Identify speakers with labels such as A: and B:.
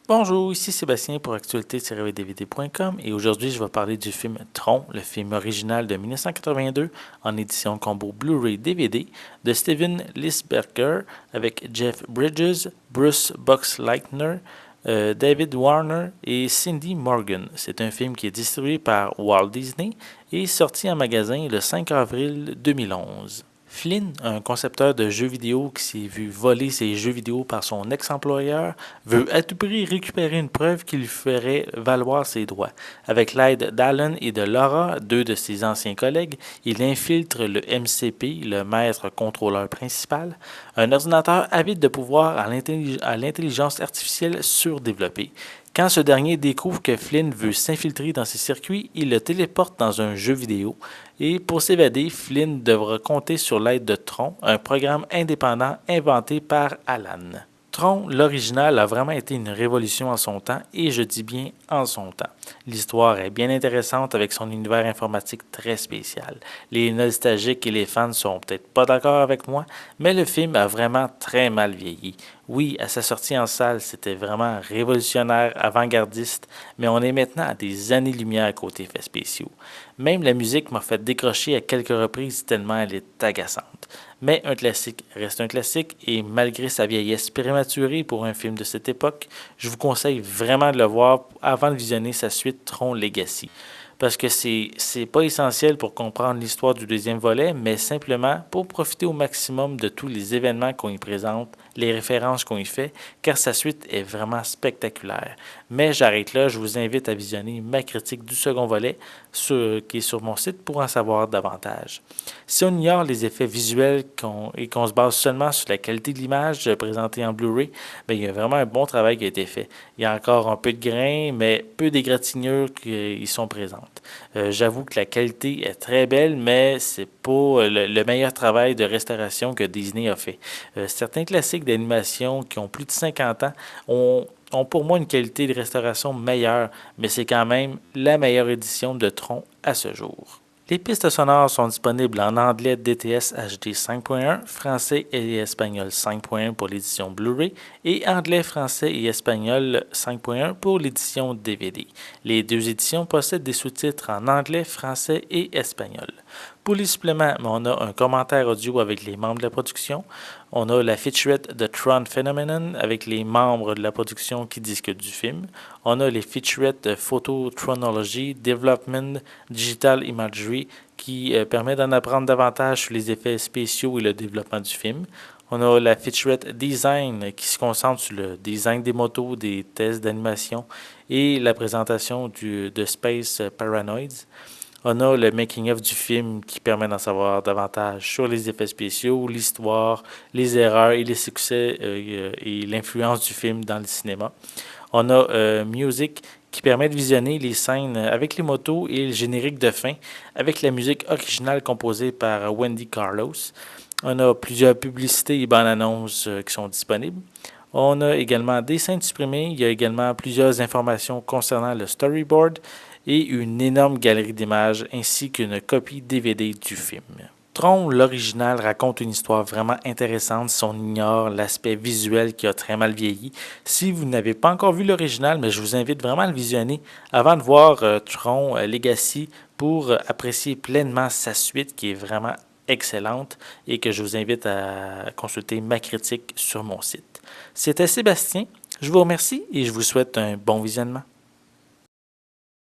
A: Bonjour, ici Sébastien pour actualité-dvd.com et aujourd'hui je vais parler du film Tron, le film original de 1982 en édition combo Blu-ray DVD de Steven Lisberger avec Jeff Bridges, Bruce Boxleitner, David Warner et Cindy Morgan. C'est un film qui est distribué par Walt Disney et sorti en magasin le 5 avril 2011. Flynn, un concepteur de jeux vidéo qui s'est vu voler ses jeux vidéo par son ex-employeur, veut à tout prix récupérer une preuve qui lui ferait valoir ses droits. Avec l'aide d'Alan et de Laura, deux de ses anciens collègues, il infiltre le MCP, le maître contrôleur principal, un ordinateur avide de pouvoir à l'intelligence artificielle surdéveloppée. Quand ce dernier découvre que Flynn veut s'infiltrer dans ses circuits, il le téléporte dans un jeu vidéo. Et pour s'évader, Flynn devra compter sur l'aide de Tron, un programme indépendant inventé par Alan. Tron, l'original, a vraiment été une révolution en son temps, et je dis bien en son temps. L'histoire est bien intéressante avec son univers informatique très spécial. Les nostalgiques et les fans sont peut-être pas d'accord avec moi, mais le film a vraiment très mal vieilli. Oui, à sa sortie en salle, c'était vraiment révolutionnaire, avant-gardiste, mais on est maintenant à des années-lumière côté effets spéciaux. Même la musique m'a fait décrocher à quelques reprises tellement elle est agaçante. Mais un classique reste un classique et malgré sa vieillesse prématurée pour un film de cette époque, je vous conseille vraiment de le voir avant de visionner sa suite Tron Legacy. Parce que c'est pas essentiel pour comprendre l'histoire du deuxième volet, mais simplement pour profiter au maximum de tous les événements qu'on y présente, les références qu'on y fait, car sa suite est vraiment spectaculaire. Mais j'arrête là, je vous invite à visionner ma critique du second volet qui est sur mon site pour en savoir davantage. Si on ignore les effets visuels et qu'on se base seulement sur la qualité de l'image présentée en Blu-ray, il y a vraiment un bon travail qui a été fait. Il y a encore un peu de grain, mais peu d'égratignures qui y sont présentes. J'avoue que la qualité est très belle, mais c'est pas le meilleur travail de restauration que Disney a fait. Certains classiques d'animation qui ont plus de 50 ans ont pour moi une qualité de restauration meilleure, mais c'est quand même la meilleure édition de Tron à ce jour. Les pistes sonores sont disponibles en anglais DTS HD 5.1, français et espagnol 5.1 pour l'édition Blu-ray et anglais, français et espagnol 5.1 pour l'édition DVD. Les deux éditions possèdent des sous-titres en anglais, français et espagnol. Pour les suppléments, on a un commentaire audio avec les membres de la production. On a la featurette de Tron Phenomenon avec les membres de la production qui discutent du film. On a les featurettes de Photo Tronology, Development, Digital Imagery qui permet d'en apprendre davantage sur les effets spéciaux et le développement du film. On a la featurette Design qui se concentre sur le design des motos, des tests d'animation et la présentation de Space Paranoids. On a le making-of du film qui permet d'en savoir davantage sur les effets spéciaux, l'histoire, les erreurs et les succès et l'influence du film dans le cinéma. On a Music qui permet de visionner les scènes avec les motos et le générique de fin avec la musique originale composée par Wendy Carlos. On a plusieurs publicités et bandes annonces qui sont disponibles. On a également des scènes supprimées. Il y a également plusieurs informations concernant le storyboard et une énorme galerie d'images ainsi qu'une copie DVD du film. Tron, l'original, raconte une histoire vraiment intéressante si on ignore l'aspect visuel qui a très mal vieilli. Si vous n'avez pas encore vu l'original, mais je vous invite vraiment à le visionner avant de voir Tron Legacy pour apprécier pleinement sa suite qui est vraiment excellente et que je vous invite à consulter ma critique sur mon site. C'était Sébastien, je vous remercie et je vous souhaite un bon visionnement.